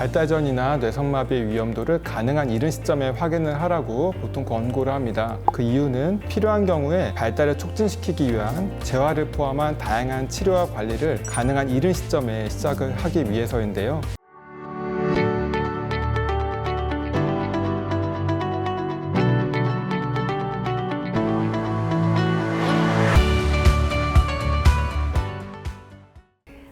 발달전이나 뇌성마비의 위험도를 가능한 이른 시점에 확인을 하라고 보통 권고를 합니다. 그 이유는 필요한 경우에 발달을 촉진시키기 위한 재활을 포함한 다양한 치료와 관리를 가능한 이른 시점에 시작을 하기 위해서인데요.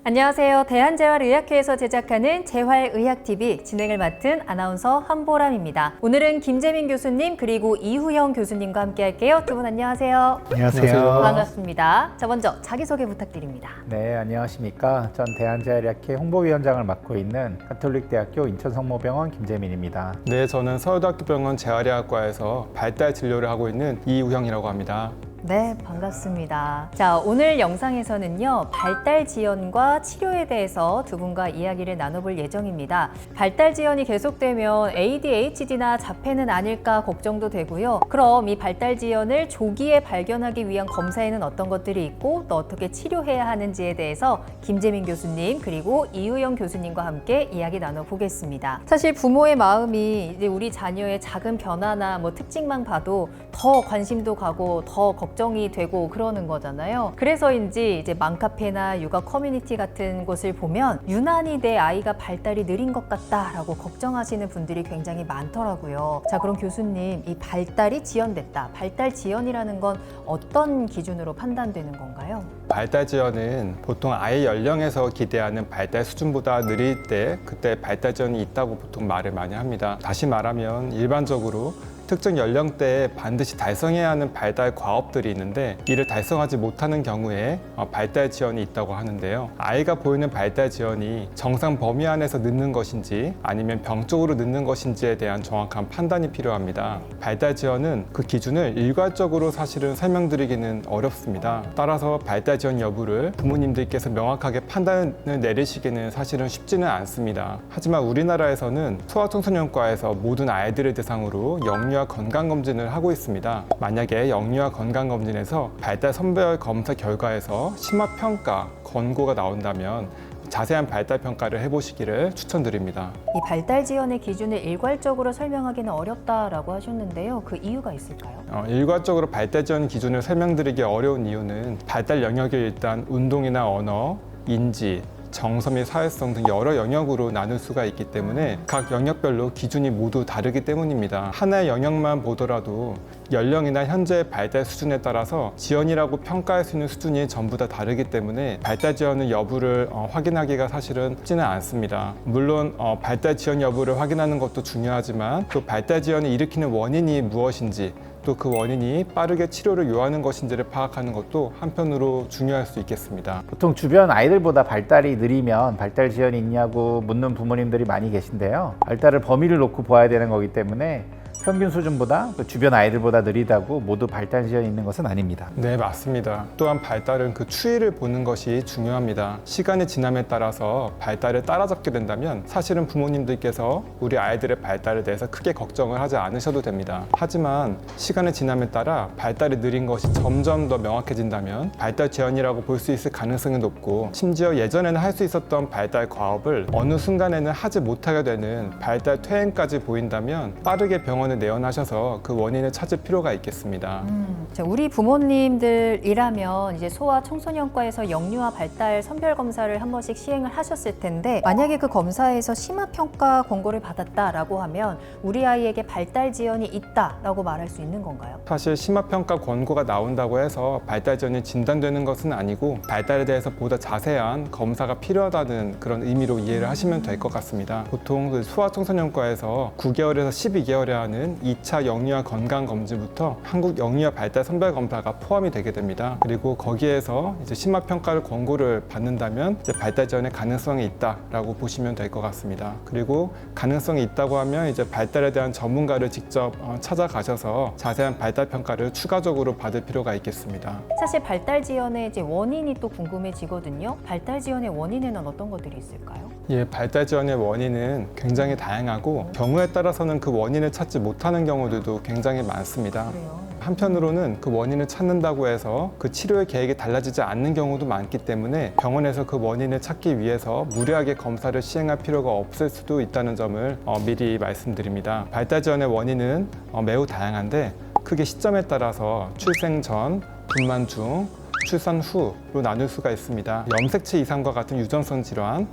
안녕하세요. 대한재활의학회에서 제작하는 재활의학TV 진행을 맡은 아나운서 한보람입니다. 오늘은 김재민 교수님 그리고 이후영 교수님과 함께 할게요. 두 분 안녕하세요. 안녕하세요. 반갑습니다. 자, 먼저 자기소개 부탁드립니다. 네, 안녕하십니까. 전 대한재활의학회 홍보위원장을 맡고 있는 가톨릭대학교 인천성모병원 김재민입니다. 네, 저는 서울대학교병원 재활의학과에서 발달 진료를 하고 있는 이우형이라고 합니다. 네, 반갑습니다. 자, 오늘 영상에서는요, 발달 지연과 치료에 대해서 두 분과 이야기를 나눠볼 예정입니다. 발달 지연이 계속되면 ADHD나 자폐는 아닐까 걱정도 되고요. 그럼 이 발달 지연을 조기에 발견하기 위한 검사에는 어떤 것들이 있고 또 어떻게 치료해야 하는지에 대해서 김재민 교수님 그리고 이우영 교수님과 함께 이야기 나눠보겠습니다. 사실 부모의 마음이 이제 우리 자녀의 작은 변화나 뭐 특징만 봐도 더 관심도 가고 더 걱정이 되고 그러는 거잖아요. 그래서인지 이제 맘카페나 육아 커뮤니티 같은 곳을 보면 유난히 내 아이가 발달이 느린 것 같다라고 걱정하시는 분들이 굉장히 많더라고요. 자, 그럼 교수님, 이 발달이 지연됐다. 발달 지연이라는 건 어떤 기준으로 판단되는 건가요? 발달 지연은 보통 아이 연령에서 기대하는 발달 수준보다 느릴 때 그때 발달 지연이 있다고 보통 말을 많이 합니다. 다시 말하면 일반적으로 특정 연령대에 반드시 달성해야 하는 발달 과업들이 있는데 이를 달성하지 못하는 경우에 발달 지연이 있다고 하는데요. 아이가 보이는 발달 지연이 정상 범위 안에서 늦는 것인지 아니면 병적으로 늦는 것인지에 대한 정확한 판단이 필요합니다. 발달 지연은 그 기준을 일괄적으로 사실은 설명드리기는 어렵습니다. 따라서 발달 지연 여부를 부모님들께서 명확하게 판단을 내리시기는 사실은 쉽지는 않습니다. 하지만 우리나라에서는 소아청소년과에서 모든 아이들을 대상으로 영유아 건강검진을 하고 있습니다. 만약에 영유아 건강검진에서 발달 선별 검사 결과에서 심화평가 권고가 나온다면 자세한 발달 평가를 해보시기를 추천드립니다. 이 발달 지연의 기준을 일괄적으로 설명하기는 어렵다라고 하셨는데요. 그 이유가 있을까요? 일괄적으로 발달 지연 기준을 설명드리기 어려운 이유는 발달 영역이 일단 운동이나 언어, 인지, 정서 및 사회성 등 여러 영역으로 나눌 수가 있기 때문에 각 영역별로 기준이 모두 다르기 때문입니다. 하나의 영역만 보더라도 연령이나 현재의 발달 수준에 따라서 지연이라고 평가할 수 있는 수준이 전부 다 다르기 때문에 발달 지연의 여부를 확인하기가 사실은 쉽지는 않습니다. 물론 발달 지연 여부를 확인하는 것도 중요하지만 또 발달 지연을 일으키는 원인이 무엇인지 또 그 원인이 빠르게 치료를 요하는 것인지를 파악하는 것도 한편으로 중요할 수 있겠습니다. 보통 주변 아이들보다 발달이 느리면 발달 지연이 있냐고 묻는 부모님들이 많이 계신데요. 발달을 범위를 놓고 보아야 되는 거기 때문에 평균 수준보다 주변 아이들보다 느리다고 모두 발달 지연이 있는 것은 아닙니다. 네, 맞습니다. 또한 발달은 그 추이를 보는 것이 중요합니다. 시간이 지남에 따라서 발달을 따라잡게 된다면 사실은 부모님들께서 우리 아이들의 발달에 대해서 크게 걱정을 하지 않으셔도 됩니다. 하지만 시간의 지남에 따라 발달이 느린 것이 점점 더 명확해진다면 발달 지연이라고 볼 수 있을 가능성이 높고 심지어 예전에는 할 수 있었던 발달 과업을 어느 순간에는 하지 못하게 되는 발달 퇴행까지 보인다면 빠르게 병원에 내원하셔서 그 원인을 찾을 필요가 있겠습니다. 우리 부모님들이라면 이제 소아 청소년과에서 영유아 발달 선별 검사를 한 번씩 시행을 하셨을 텐데 만약에 그 검사에서 심화평가 권고를 받았다라고 하면 우리 아이에게 발달 지연이 있다라고 말할 수 있는 건가요? 사실 심화평가 권고가 나온다고 해서 발달 지연이 진단되는 것은 아니고 발달에 대해서 보다 자세한 검사가 필요하다는 그런 의미로 이해를 하시면 될 것 같습니다. 보통 그 소아청소년과에서 9개월에서 12개월에 하는 2차 영유아 건강검진부터 한국 영유아 발달 선별 검사가 포함이 되게 됩니다. 그리고 거기에서 이제 심화평가를 권고를 받는다면 이제 발달 지연의 가능성이 있다라고 보시면 될 것 같습니다. 그리고 가능성이 있다고 하면 이제 발달에 대한 전문가를 직접 찾아가셔서 자세한 발달 평가를 추가적으로 받을 필요가 있겠습니다. 사실 발달 지연의 이제 원인이 또 궁금해지거든요. 발달 지연의 원인에는 어떤 것들이 있을까요? 예, 발달 지연의 원인은 굉장히 다양하고 경우에 따라서는 그 원인을 찾지 못하는 경우들도 굉장히 많습니다. 그래요. 한편으로는 그 원인을 찾는다고 해서 그 치료의 계획이 달라지지 않는 경우도 많기 때문에 병원에서 그 원인을 찾기 위해서 무리하게 검사를 시행할 필요가 없을 수도 있다는 점을 미리 말씀드립니다. 발달 지연의 원인은 매우 다양한데 크게 시점에 따라서 출생 전, 분만 중, 출산 후로 나눌 수가 있습니다. 염색체 이상과 같은 유전성 질환,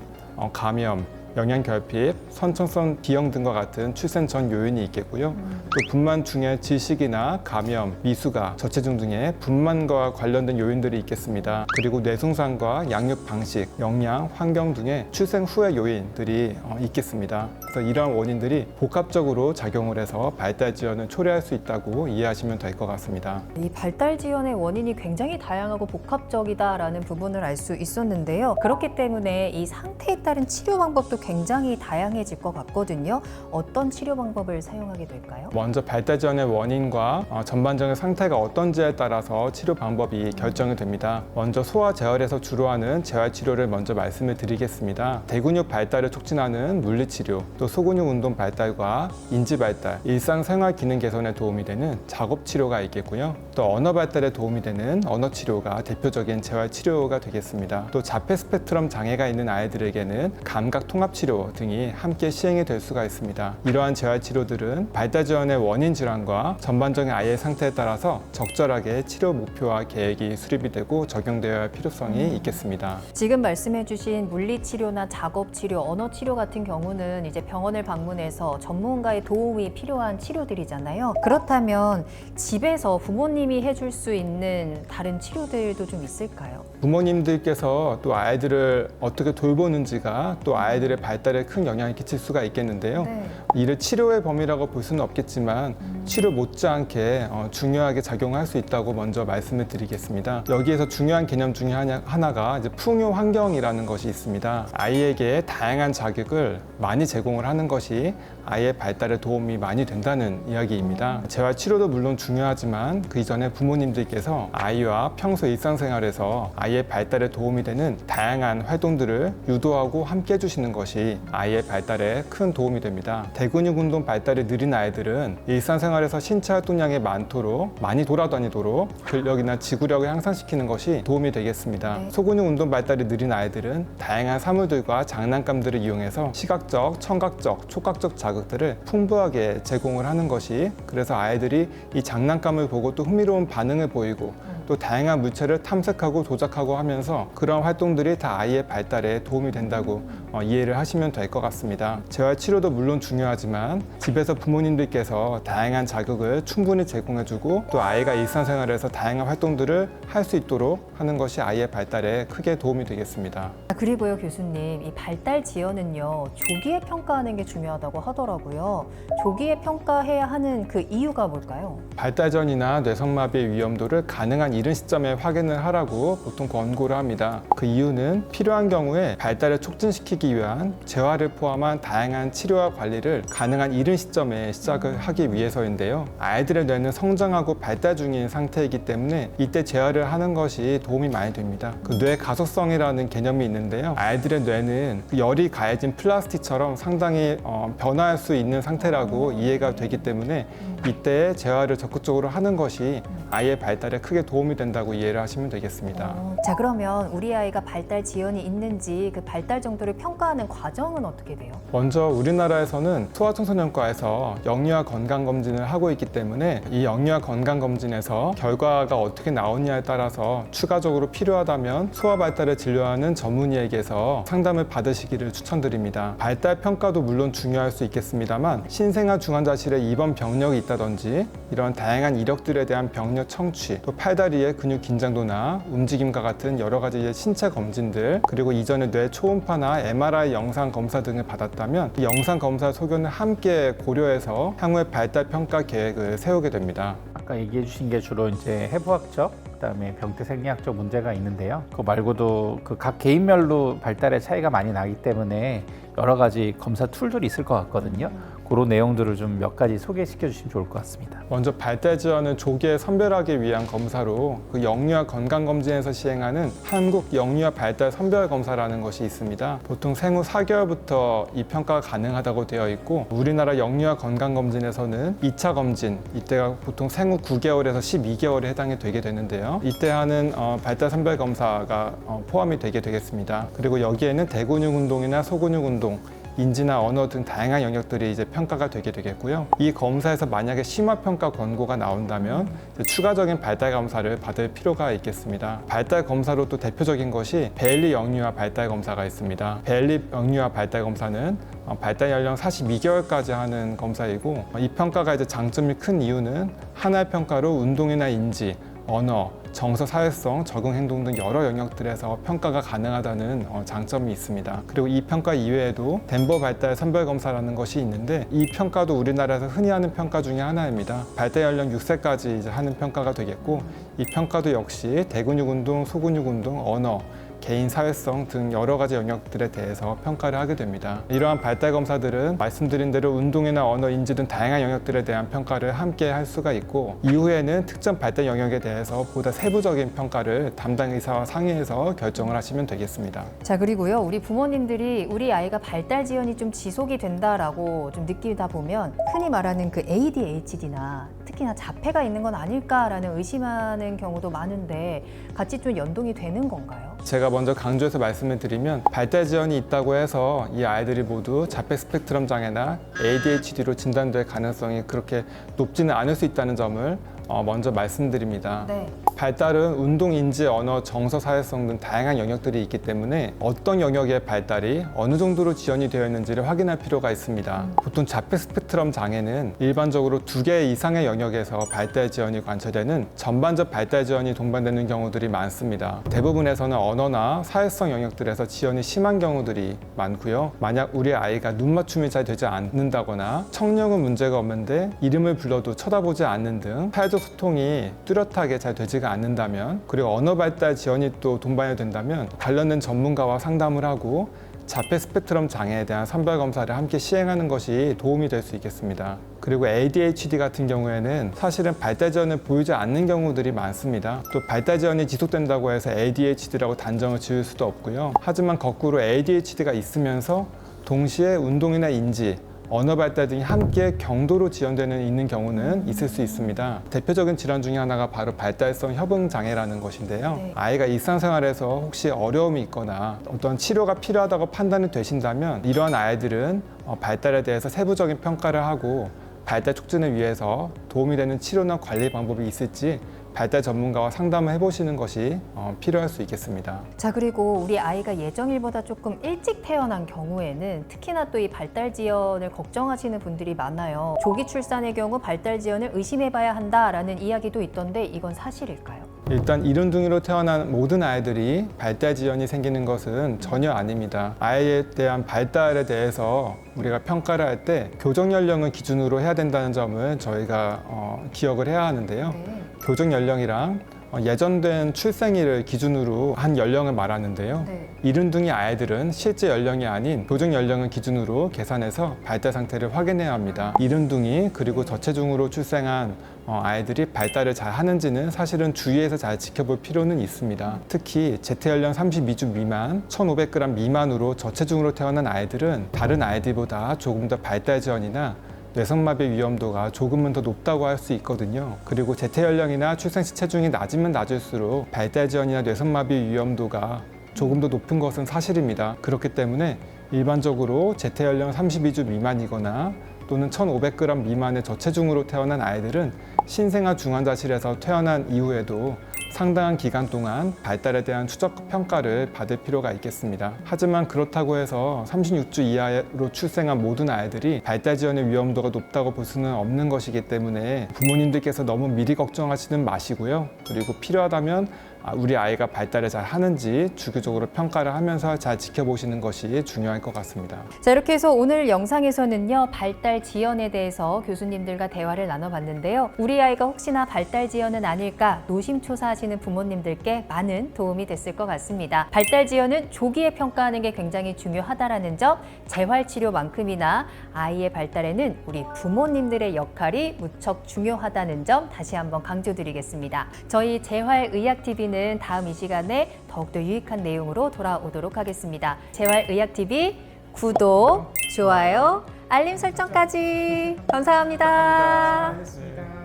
감염, 영양결핍, 선천성 비형 등과 같은 출생 전 요인이 있겠고요. 또 분만 중에 질식이나 감염, 미수가, 저체중 등의 분만과 관련된 요인들이 있겠습니다. 그리고 뇌승산과 양육 방식, 영양, 환경 등의 출생 후의 요인들이 있겠습니다. 그래서 이러한 원인들이 복합적으로 작용을 해서 발달 지연을 초래할 수 있다고 이해하시면 될 것 같습니다. 이 발달 지연의 원인이 굉장히 다양하고 복합적이다라는 부분을 알 수 있었는데요. 그렇기 때문에 이 상태에 따른 치료 방법도 굉장히 다양해질 것 같거든요. 어떤 치료 방법을 사용하게 될까요? 먼저 발달 지연의 원인과 전반적인 상태가 어떤지에 따라서 치료 방법이 결정이 됩니다. 먼저 소화 재활에서 주로 하는 재활 치료를 먼저 말씀을 드리겠습니다. 대근육 발달을 촉진하는 물리치료, 또 소근육 운동 발달과 인지 발달, 일상생활 기능 개선에 도움이 되는 작업 치료가 있겠고요. 또 언어 발달에 도움이 되는 언어 치료가 대표적인 재활 치료가 되겠습니다. 또 자폐 스펙트럼 장애가 있는 아이들에게는 감각 통합 치료 등이 함께 시행이 될 수가 있습니다. 이러한 재활 치료들은 발달 지연의 원인 질환과 전반적인 아이의 상태에 따라서 적절하게 치료 목표와 계획이 수립이 되고 적용되어야 할 필요성이 있겠습니다. 지금 말씀해주신 물리치료나 작업치료, 언어치료 같은 경우는 이제 병원을 방문해서 전문가의 도움이 필요한 치료들이잖아요. 그렇다면 집에서 부모님이 해줄 수 있는 다른 치료들도 좀 있을까요? 부모님들께서 또 아이들을 어떻게 돌보는지가 또 아이들의 발달에 큰 영향을 끼칠 수가 있겠는데요. 네. 이를 치료의 범위라고 볼 수는 없겠지만 치료 못지않게 중요하게 작용할 수 있다고 먼저 말씀을 드리겠습니다. 여기에서 중요한 개념 중에 하나가 이제 풍요 환경이라는 것이 있습니다. 아이에게 다양한 자극을 많이 제공을 하는 것이 아이의 발달에 도움이 많이 된다는 이야기입니다. 재활 치료도 물론 중요하지만 그 이전에 부모님들께서 아이와 평소 일상생활에서 아이의 발달에 도움이 되는 다양한 활동들을 유도하고 함께 해주시는 것이 아이의 발달에 큰 도움이 됩니다. 대근육 운동 발달이 느린 아이들은 일상생활에서 신체 활동량이 많도록 많이 돌아다니도록 근력이나 지구력을 향상시키는 것이 도움이 되겠습니다. 네. 소근육 운동 발달이 느린 아이들은 다양한 사물들과 장난감들을 이용해서 시각적, 청각적, 촉각적 자극들을 풍부하게 제공을 하는 것이 그래서 아이들이 이 장난감을 보고 또 흥미로운 반응을 보이고 또 다양한 물체를 탐색하고 조작하고 하면서 그런 활동들이 다 아이의 발달에 도움이 된다고 이해를 하시면 될 것 같습니다. 재활 치료도 물론 중요하지만 집에서 부모님들께서 다양한 자극을 충분히 제공해주고 또 아이가 일상생활에서 다양한 활동들을 할 수 있도록 하는 것이 아이의 발달에 크게 도움이 되겠습니다. 그리고요, 교수님, 이 발달 지연은요, 조기에 평가하는 게 중요하다고 하더라고요. 조기에 평가해야 하는 그 이유가 뭘까요? 발달 전이나 뇌성마비의 위험도를 가능한 이른 시점에 확인을 하라고 보통 권고를 합니다. 그 이유는 필요한 경우에 발달을 촉진시키기 위한 재활을 포함한 다양한 치료와 관리를 가능한 이른 시점에 시작을 하기 위해서인데요. 아이들의 뇌는 성장하고 발달 중인 상태이기 때문에 이때 재활을 하는 것이 도움이 많이 됩니다. 그 뇌 가속성이라는 개념이 있는데요. 아이들의 뇌는 열이 가해진 플라스틱처럼 상당히 변화할 수 있는 상태라고 이해가 되기 때문에 이때 재활을 적극적으로 하는 것이 아이의 발달에 크게 도움이 된다고 이해를 하시면 되겠습니다. 자, 그러면 우리 아이가 발달 지연이 있는지 그 발달 정도를 평가하는 과정은 어떻게 돼요? 먼저 우리나라에서는 소아청소년과에서 영유아 건강검진을 하고 있기 때문에 이 영유아 건강검진에서 결과가 어떻게 나오냐에 따라서 추가적으로 필요하다면 소아 발달을 진료하는 전문의에게서 상담을 받으시기를 추천드립니다. 발달 평가도 물론 중요할 수 있겠습니다만 신생아 중환자실에 입원 병력이 있다든지 이런 다양한 이력들에 대한 병력 청취, 또 팔다리의 근육 긴장도나 움직임과 같은 여러 가지의 신체 검진들, 그리고 이전에 뇌 초음파나 MRI 영상 검사 등을 받았다면 이 영상 검사 소견을 함께 고려해서 향후의 발달 평가 계획을 세우게 됩니다. 아까 얘기해 주신 게 주로 이제 해부학적 그다음에 병태 생리학적 문제가 있는데요. 그거 말고도 그 각 개인별로 발달의 차이가 많이 나기 때문에 여러 가지 검사 툴들이 있을 것 같거든요. 그런 내용들을 좀 몇 가지 소개시켜 주시면 좋을 것 같습니다. 먼저 발달 지연을 조기에 선별하기 위한 검사로 그 영유아 건강검진에서 시행하는 한국 영유아 발달 선별 검사라는 것이 있습니다. 보통 생후 4개월부터 이 평가가 가능하다고 되어 있고 우리나라 영유아 건강검진에서는 2차 검진, 이때가 보통 생후 9개월에서 12개월에 해당이 되게 되는데요. 이때 하는 발달 선별 검사가 포함이 되게 되겠습니다. 그리고 여기에는 대근육 운동이나 소근육 운동, 인지나 언어 등 다양한 영역들이 이제 평가가 되게 되겠고요. 이 검사에서 만약에 심화평가 권고가 나온다면 이제 추가적인 발달 검사를 받을 필요가 있겠습니다. 발달 검사로 또 대표적인 것이 베일리 영유아 발달 검사가 있습니다. 베일리 영유아 발달 검사는 발달 연령 42개월까지 하는 검사이고 이 평가가 이제 장점이 큰 이유는 하나의 평가로 운동이나 인지, 언어, 정서, 사회성, 적응 행동 등 여러 영역들에서 평가가 가능하다는 장점이 있습니다. 그리고 이 평가 이외에도 덴버 발달 선별 검사라는 것이 있는데 이 평가도 우리나라에서 흔히 하는 평가 중에 하나입니다. 발달 연령 6세까지 이제 하는 평가가 되겠고 이 평가도 역시 대근육 운동, 소근육 운동, 언어, 개인 사회성 등 여러 가지 영역들에 대해서 평가를 하게 됩니다. 이러한 발달 검사들은 말씀드린 대로 운동이나 언어, 인지 등 다양한 영역들에 대한 평가를 함께 할 수가 있고 이후에는 특정 발달 영역에 대해서 보다 세부적인 평가를 담당 의사와 상의해서 결정을 하시면 되겠습니다. 자, 그리고요, 우리 부모님들이 우리 아이가 발달 지연이 좀 지속이 된다라고 좀 느끼다 보면 흔히 말하는 그 ADHD나 특히나 자폐가 있는 건 아닐까라는 의심하는 경우도 많은데 같이 좀 연동이 되는 건가요? 제가 먼저 강조해서 말씀을 드리면 발달 지연이 있다고 해서 이 아이들이 모두 자폐 스펙트럼 장애나 ADHD로 진단될 가능성이 그렇게 높지는 않을 수 있다는 점을 먼저 말씀드립니다. 네. 발달은 운동, 인지, 언어, 정서, 사회성 등 다양한 영역들이 있기 때문에 어떤 영역의 발달이 어느 정도로 지연이 되어 있는지를 확인할 필요가 있습니다. 보통 자폐 스펙트럼 장애는 일반적으로 2개 이상의 영역에서 발달 지연이 관찰되는 전반적 발달 지연이 동반되는 경우들이 많습니다. 대부분에서는 언어나 사회성 영역들에서 지연이 심한 경우들이 많고요. 만약 우리 아이가 눈 맞춤이 잘 되지 않는다거나 청력은 문제가 없는데 이름을 불러도 쳐다보지 않는 등 사회적 소통이 뚜렷하게 잘 되지가 않는다면 그리고 언어 발달 지연이 또 동반이 된다면 관련된 전문가와 상담을 하고 자폐 스펙트럼 장애에 대한 선별 검사를 함께 시행하는 것이 도움이 될 수 있겠습니다. 그리고 ADHD 같은 경우에는 사실은 발달 지연을 보이지 않는 경우들이 많습니다. 또 발달 지연이 지속된다고 해서 ADHD라고 단정을 지을 수도 없고요. 하지만 거꾸로 ADHD가 있으면서 동시에 운동이나 인지, 언어 발달 등이 함께 경도로 지연되는 있는 경우는 있을 수 있습니다. 대표적인 질환 중에 하나가 바로 발달성 협응 장애라는 것인데요. 네. 아이가 일상생활에서 혹시 어려움이 있거나 어떤 치료가 필요하다고 판단이 되신다면 이러한 아이들은 발달에 대해서 세부적인 평가를 하고 발달 촉진을 위해서 도움이 되는 치료나 관리 방법이 있을지 발달 전문가와 상담을 해보시는 것이 필요할 수 있겠습니다. 자, 그리고 우리 아이가 예정일보다 조금 일찍 태어난 경우에는 특히나 또 이 발달 지연을 걱정하시는 분들이 많아요. 조기 출산의 경우 발달 지연을 의심해봐야 한다라는 이야기도 있던데 이건 사실일까요? 일단 이른둥이로 태어난 모든 아이들이 발달 지연이 생기는 것은 전혀 아닙니다. 아이에 대한 발달에 대해서 우리가 평가를 할 때 교정 연령을 기준으로 해야 된다는 점을 저희가 기억을 해야 하는데요. 네. 교정 연령이랑 예전된 출생일을 기준으로 한 연령을 말하는데요. 네. 이른둥이 아이들은 실제 연령이 아닌 교정 연령을 기준으로 계산해서 발달 상태를 확인해야 합니다. 이른둥이 그리고 저체중으로 출생한 아이들이 발달을 잘 하는지는 사실은 주위에서 잘 지켜볼 필요는 있습니다. 특히 제태연령 32주 미만, 1,500g 미만으로 저체중으로 태어난 아이들은 다른 아이들보다 조금 더 발달 지연이나 뇌성마비 위험도가 조금은 더 높다고 할 수 있거든요. 그리고 제태연령이나 출생 시 체중이 낮으면 낮을수록 발달 지연이나 뇌성마비 위험도가 조금 더 높은 것은 사실입니다. 그렇기 때문에 일반적으로 제태연령 32주 미만이거나 또는 1,500g 미만의 저체중으로 태어난 아이들은 신생아 중환자실에서 태어난 이후에도 상당한 기간 동안 발달에 대한 추적 평가를 받을 필요가 있겠습니다. 하지만 그렇다고 해서 36주 이하로 출생한 모든 아이들이 발달 지연의 위험도가 높다고 볼 수는 없는 것이기 때문에 부모님들께서 너무 미리 걱정하시는 마시고요. 그리고 필요하다면 우리 아이가 발달을 잘 하는지 주기적으로 평가를 하면서 잘 지켜보시는 것이 중요할 것 같습니다. 자, 이렇게 해서 오늘 영상에서는요, 발달 지연에 대해서 교수님들과 대화를 나눠봤는데요. 우리 아이가 혹시나 발달 지연은 아닐까 노심초사하지 하시는 부모님들께 많은 도움이 됐을 것 같습니다. 발달 지연은 조기에 평가하는 게 굉장히 중요하다라는 점, 재활치료만큼이나 아이의 발달에는 우리 부모님들의 역할이 무척 중요하다는 점 다시 한번 강조드리겠습니다. 저희 재활의학TV는 다음 이 시간에 더욱더 유익한 내용으로 돌아오도록 하겠습니다. 재활의학TV 구독, 좋아요, 알림 설정까지 감사합니다. 수고하셨습니다.